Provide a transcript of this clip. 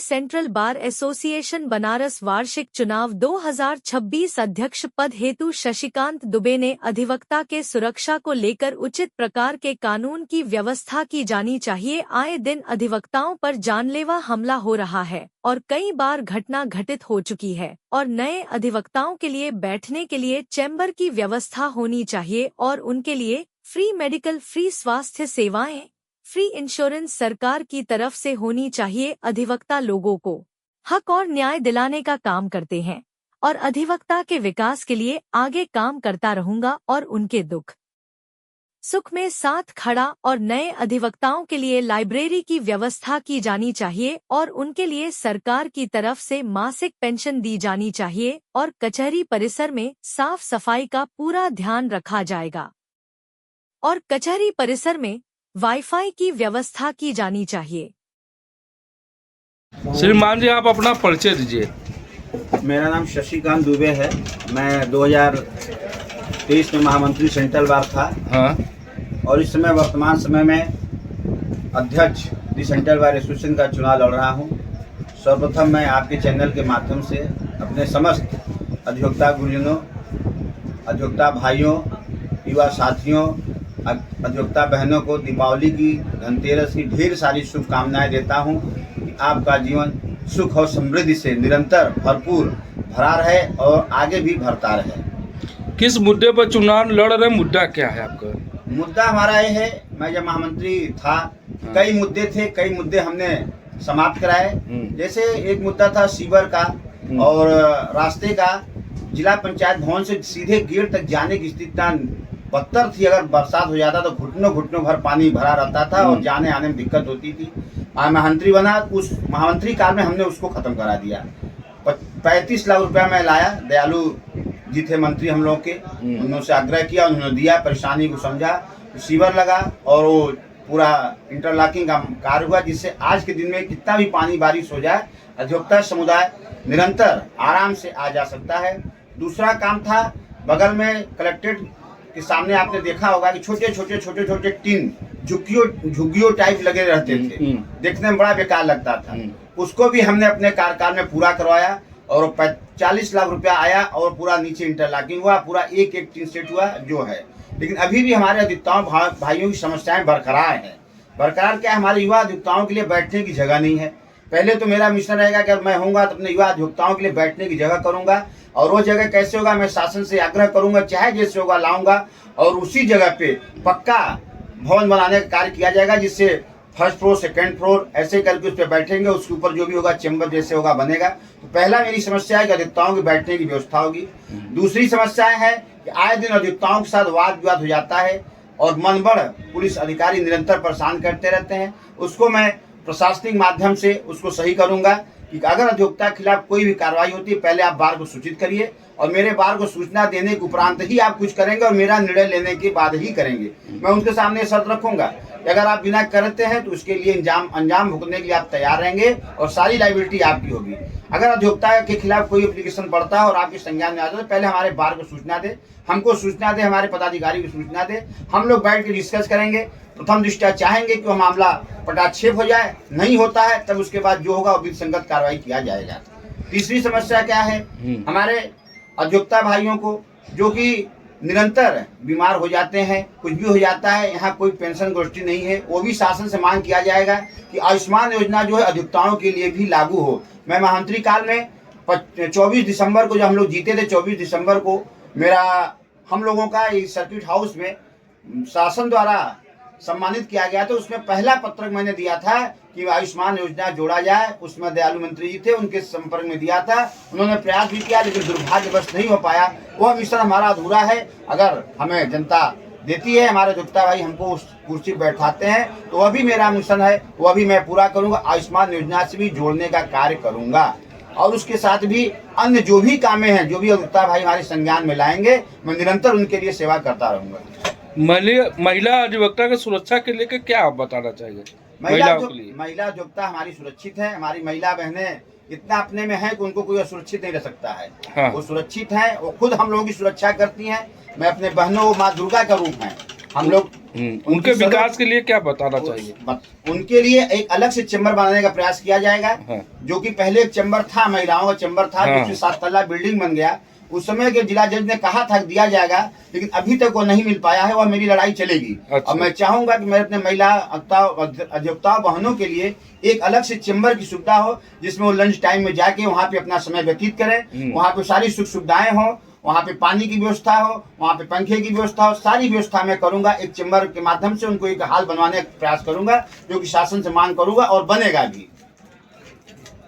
Central bar association Banaras वार्षिक चुनाव 2026 अध्यक्ष पद हेतु शशिकांत दुबे ने अधिवक्ता के सुरक्षा को लेकर उचित प्रकार के कानून की व्यवस्था की जानी चाहिए। आए दिन अधिवक्ताओं पर जानलेवा हमला हो रहा है और कई बार घटना घटित हो चुकी है और नए अधिवक्ताओं के लिए बैठने के लिए चैम्बर की व्यवस्था होनी चाहिए और उनके लिए फ्री मेडिकल, फ्री स्वास्थ्य सेवाएं, फ्री इंश्योरेंस सरकार की तरफ से होनी चाहिए। अधिवक्ता लोगों को हक और न्याय दिलाने का काम करते हैं और अधिवक्ता के विकास के लिए आगे काम करता रहूंगा और उनके दुख सुख में साथ खड़ा और नए अधिवक्ताओं के लिए लाइब्रेरी की व्यवस्था की जानी चाहिए और उनके लिए सरकार की तरफ से मासिक पेंशन दी जानी चाहिए और कचहरी परिसर में साफ सफाई का पूरा ध्यान रखा जाएगा और कचहरी परिसर में वाईफाई की व्यवस्था की जानी चाहिए। श्रीमान जी, आप अपना परिचय दीजिए। मेरा नाम शशिकांत दुबे है। मैं 2023 में महामंत्री सेंट्रल बार था। हाँ। और इस समय वर्तमान समय में अध्यक्ष दी सेंट्रल बार एसोसिएशन का चुनाव लड़ रहा हूँ। सर्वप्रथम मैं आपके चैनल के माध्यम से अपने समस्त अधिवक्ता गुरुजनों, अधिवक्ता भाइयों, युवा साथियों, अधिवक्ता बहनों को दीपावली की, धनतेरस की ढेर सारी शुभकामनाएं देता हूं कि आपका जीवन सुख और समृद्धि से निरंतर भरपूर भरा रहे और आगे भी भरता रहे। किस मुद्दे पर चुनाव लड़ रहे, मुद्दा क्या है आपका? मुद्दा हमारा ये है, मैं जब महामंत्री था कई मुद्दे थे, कई मुद्दे हमने समाप्त कराए। जैसे एक मुद्दा था सीवर का और रास्ते का। जिला पंचायत भवन से सीधे गेट तक जाने की स्थिति बदतर थी। अगर बरसात हो जाता तो घुटनों घुटनों भर पानी भरा रहता था और जाने आने में दिक्कत होती थी। महामंत्री बना, उस महामंत्री काल में हमने उसको खत्म करा दिया। 35 लाख रुपया मैं लाया। दयालु जी थे मंत्री हम लोग के, उन्होंने आग्रह किया, उन्होंने दिया, परेशानी को समझा, सीवर लगा और वो पूरा इंटरलॉकिंग का कार्य हुआ, जिससे आज के दिन में कितना भी पानी बारिश हो जाए अधिवक्ता समुदाय निरंतर आराम से आ जा सकता है। दूसरा काम था, बगल में कलेक्ट्रेट के सामने आपने देखा होगा कि छोटे छोटे टीन झुग्गियों टाइप लगे रहते थे, देखने में बड़ा बेकार लगता था। उसको भी हमने अपने कार्यकाल में पूरा करवाया और 40 लाख रुपया आया और पूरा नीचे इंटरलॉकिंग हुआ, पूरा एक टीन सेट हुआ जो है। लेकिन अभी भी हमारे अधिवक्ताओं भाइयों की समस्याएं बरकरार है। बरकरार क्या है, हमारे युवा अधिवक्ताओं के लिए बैठने की जगह नहीं है। पहले तो मेरा मिशन रहेगा कि मैं होऊंगा तो अपने युवा अधिवक्ताओं के लिए बैठने की जगह करूंगा और वो जगह कैसे होगा, मैं शासन से आग्रह करूंगा, चाहे जैसे होगा लाऊंगा और उसी जगह पे पक्का भवन बनाने का कार्य किया जाएगा, जिससे फर्स्ट फ्लोर, सेकंड फ्लोर ऐसे करके उस पर बैठेंगे, उसके ऊपर जो भी होगा चैम्बर जैसे होगा बनेगा। तो पहला मेरी समस्या है कि अधिवक्ताओं के बैठने की व्यवस्था होगी। दूसरी समस्या है कि आए दिन अधिवक्ताओं के साथ वाद विवाद हो जाता है और मनबड़ पुलिस अधिकारी निरंतर परेशान करते रहते हैं। उसको मैं प्रशासनिक माध्यम से उसको सही करूंगा कि अगर अधिवक्ता के खिलाफ कोई भी कार्रवाई होती है, पहले आप बार को सूचित करिए और मेरे बार को सूचना देने के उपरांत ही आप कुछ करेंगे और मेरा निर्णय लेने के बाद ही करेंगे। मैं उनके सामने शर्त रखूंगा कि अगर आप बिना करते हैं तो उसके लिए अंजाम भुगतने के लिए आप तैयार रहेंगे और सारी लायबिलिटी आपकी होगी। अगर अधिवक्ता के खिलाफ कोई एप्लीकेशन पड़ता है और आपके संज्ञान में आता है तो पहले हमारे बार को सूचना दे, हमको सूचना दे, हमारे पदाधिकारी को सूचना दे, हम लोग बैठ के डिस्कस करेंगे। प्रथम दृष्टया चाहेंगे कि वह मामला पटाक्षेप हो जाए, नहीं होता है तब उसके बाद जो होगा वो विधिसंगत कार्रवाई किया जाएगा। तीसरी समस्या क्या है, हमारे अधिवक्ता भाइयों को जो कि निरंतर बीमार हो जाते हैं, कुछ भी हो जाता है, यहाँ कोई पेंशन गोष्ठी नहीं है, वो भी शासन से मांग किया जाएगा कि आयुष्मान योजना जो है अधिवक्ताओं के लिए भी लागू हो। मैं महामंत्री काल में 24 दिसंबर को जब हम लोग जीते थे, 24 दिसंबर को हम लोगों का इस सर्किट हाउस में शासन द्वारा सम्मानित किया गया, तो उसमें पहला पत्रक मैंने दिया था कि आयुष्मान योजना जोड़ा जाए। उसमें दयालु मंत्री जी थे, उनके संपर्क में दिया था, उन्होंने प्रयास भी किया लेकिन दुर्भाग्यवश नहीं हो पाया। वह मिशन हमारा अधूरा है। अगर हमें जनता देती है, हमारे अधिवक्ता भाई हमको उस कुर्सी बैठाते हैं, तो वह भी मेरा मिशन है, वह भी मैं पूरा करूंगा। आयुष्मान योजना से भी जोड़ने का कार्य करूंगा और उसके साथ भी अन्य जो भी कामें हैं, जो भी अधिवक्ता भाई हमारे संज्ञान में लाएंगे, मैं निरंतर उनके लिए सेवा करता रहूंगा। महिला अधिवक्ता की सुरक्षा के लेकर क्या आप बताना चाहिए? महिला अधिवक्ता हमारी सुरक्षित है। हमारी महिला बहनें इतना अपने में है कि उनको कोई असुरक्षित नहीं रह सकता है। हाँ। वो सुरक्षित है, वो खुद हम लोगों की सुरक्षा करती हैं। मैं अपने बहनों, माँ दुर्गा का रूप है, हम लोग उनके विकास के लिए क्या बताना चाहिए? उनके लिए एक अलग से चैम्बर बनाने का प्रयास किया जाएगा। हाँ। जो कि पहले एक चैम्बर था, महिलाओं का चैम्बर था, हाँ। जो 7 तल्ला बिल्डिंग बन गया। उस समय के जिला जज ने कहा था दिया जाएगा, लेकिन अभी तक वो नहीं मिल पाया है। वह मेरी लड़ाई चलेगी। अच्छा। और मैं चाहूंगा कि मेरे अपने महिला अधिवक्ताओं बहनों के लिए एक अलग से चैम्बर की सुविधा हो, जिसमें वो लंच टाइम में जाके वहाँ पे अपना समय व्यतीत करें। वहाँ पे सारी सुख सुविधाएं हो, वहाँ पे पानी की व्यवस्था हो, वहाँ पे पंखे की व्यवस्था हो, सारी व्यवस्था मैं करूंगा। एक चैम्बर के माध्यम से उनको एक हाल बनवाने का प्रयास करूंगा, जो कि शासन से मांग करूंगा और बनेगा भी।